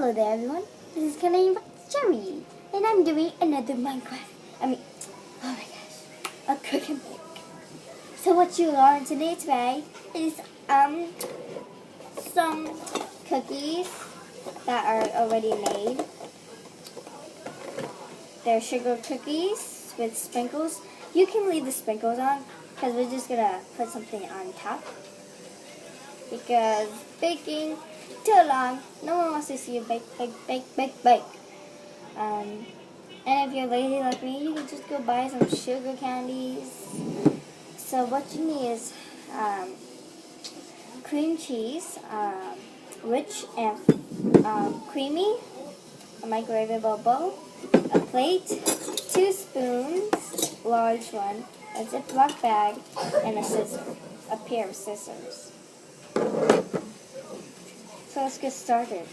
Hello there everyone, this is Kalani Cherry, and I'm doing another Minecraft, oh my gosh, a cook and bake. So what you learn today is some cookies that are already made. They're sugar cookies with sprinkles. You can leave the sprinkles on because we're just gonna put something on top. Because baking too long, no one wants to see you bake. And if you're lazy like me, you can just go buy some sugar candies. So what you need is cream cheese, rich and creamy, a microwavable bowl, a plate, 2 spoons, large one, a Ziploc bag, and a pair of scissors. So let's get started.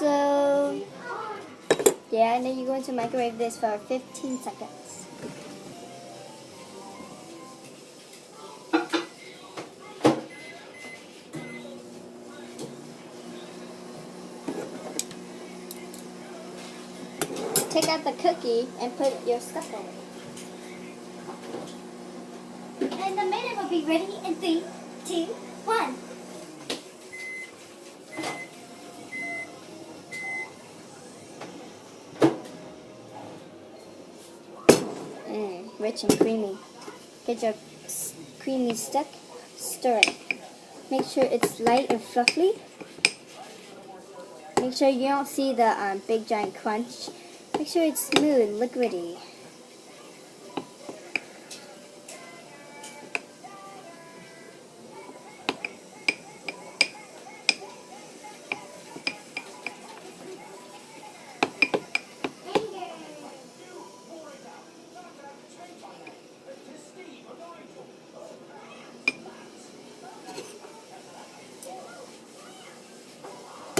So, yeah, and then you're going to microwave this for 15 seconds. Take out the cookie and put your stuff on it. And the minute will be ready in 3, 2, 1. Rich and creamy. Get your creamy stick, stir it. Make sure it's light and fluffy. Make sure you don't see the big giant crunch. Make sure it's smooth, liquidy.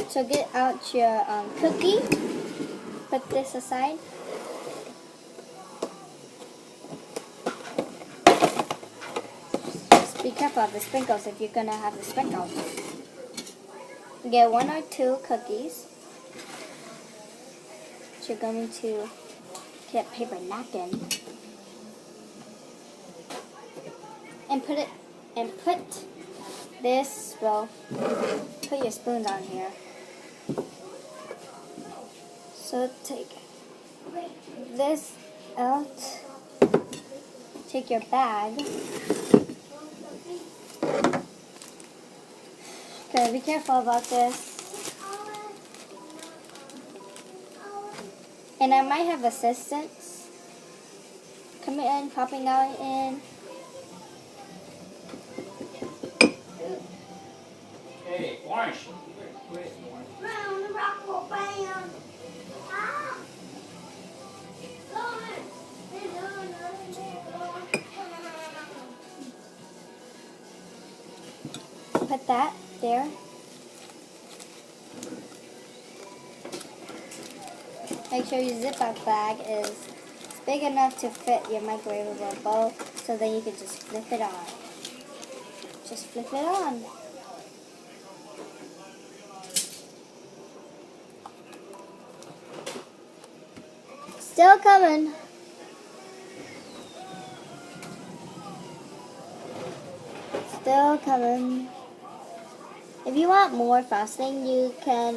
So get out your cookie, put this aside. Just be careful of the sprinkles if you're going to have the sprinkles. Get 1 or 2 cookies. You're going to get a paper napkin and put this, well, put your spoons on here. So take this out, take your bag. Okay, be careful about this. And I might have assistants coming in, popping out in. Hey, Orange. Put that there. Make sure your Ziploc bag is big enough to fit your microwavable bowl, so then you can just flip it on. Just flip it on. Still coming. still coming. If you want more frosting, you can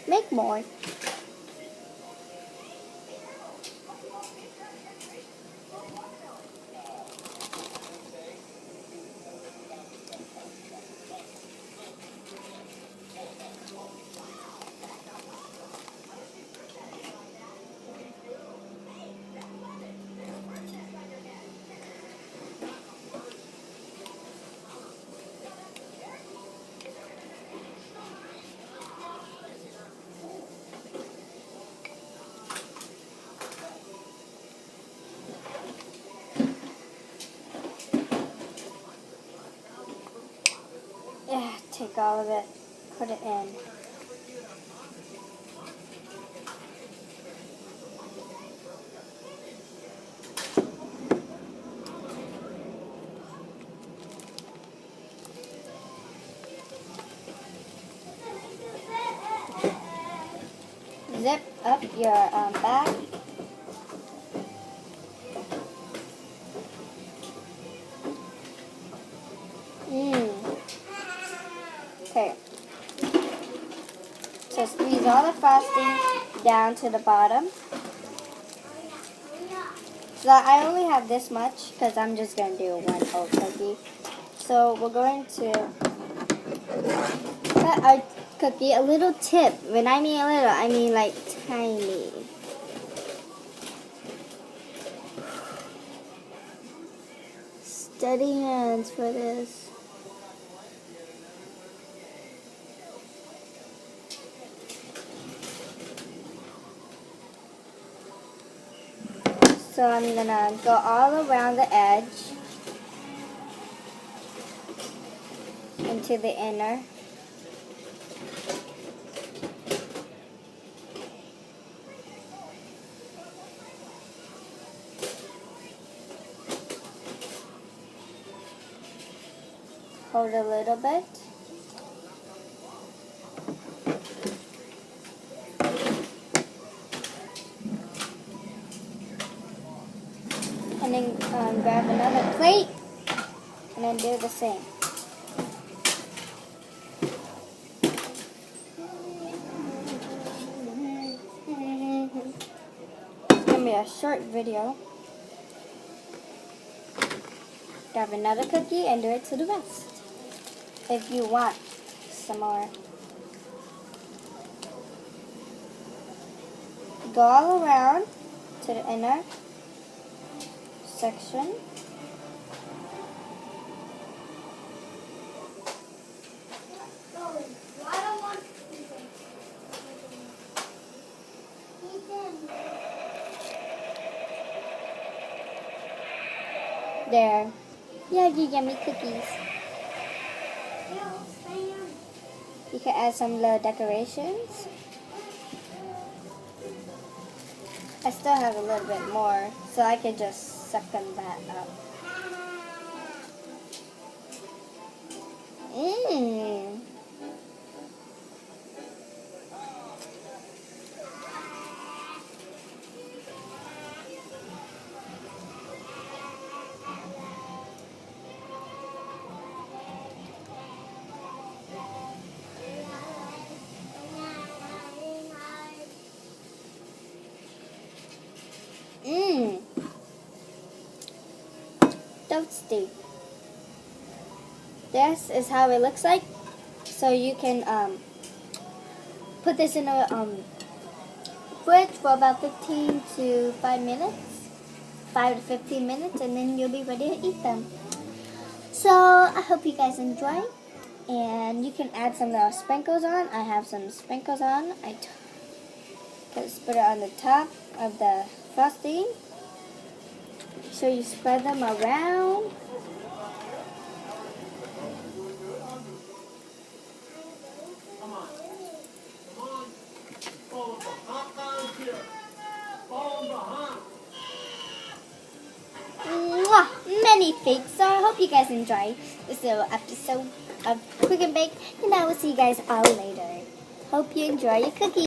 make more. Yeah, take all of it, put it in. Zip up your bag. Okay. So squeeze all the frosting down to the bottom. So I only have this much because I'm just going to do one whole cookie. So we're going to cut our cookie a little tip. When I mean a little, I mean like tiny. Steady hands for this. So I'm gonna go all around the edge into the inner. Hold a little bit. And then grab another plate and then do the same. It's going to be a short video. Grab another cookie and do it to the rest. If you want some more. Go all around to the inner section. There. You have your yummy cookies. You can add some little decorations. I still have a little bit more, so I can just suckle that up. Mmm. Mmm. Toasty. This is how it looks like. So you can put this in a fridge for about 15 to 5 minutes. 5 to 15 minutes, and then you'll be ready to eat them. So I hope you guys enjoy. And you can add some little sprinkles on. I have some sprinkles on. I just put it on the top of the frosting. So you spread them around. Mwah! Many thanks. So I hope you guys enjoy this little episode of Quick and Bake, and I will see you guys all later. Hope you enjoy your cookies.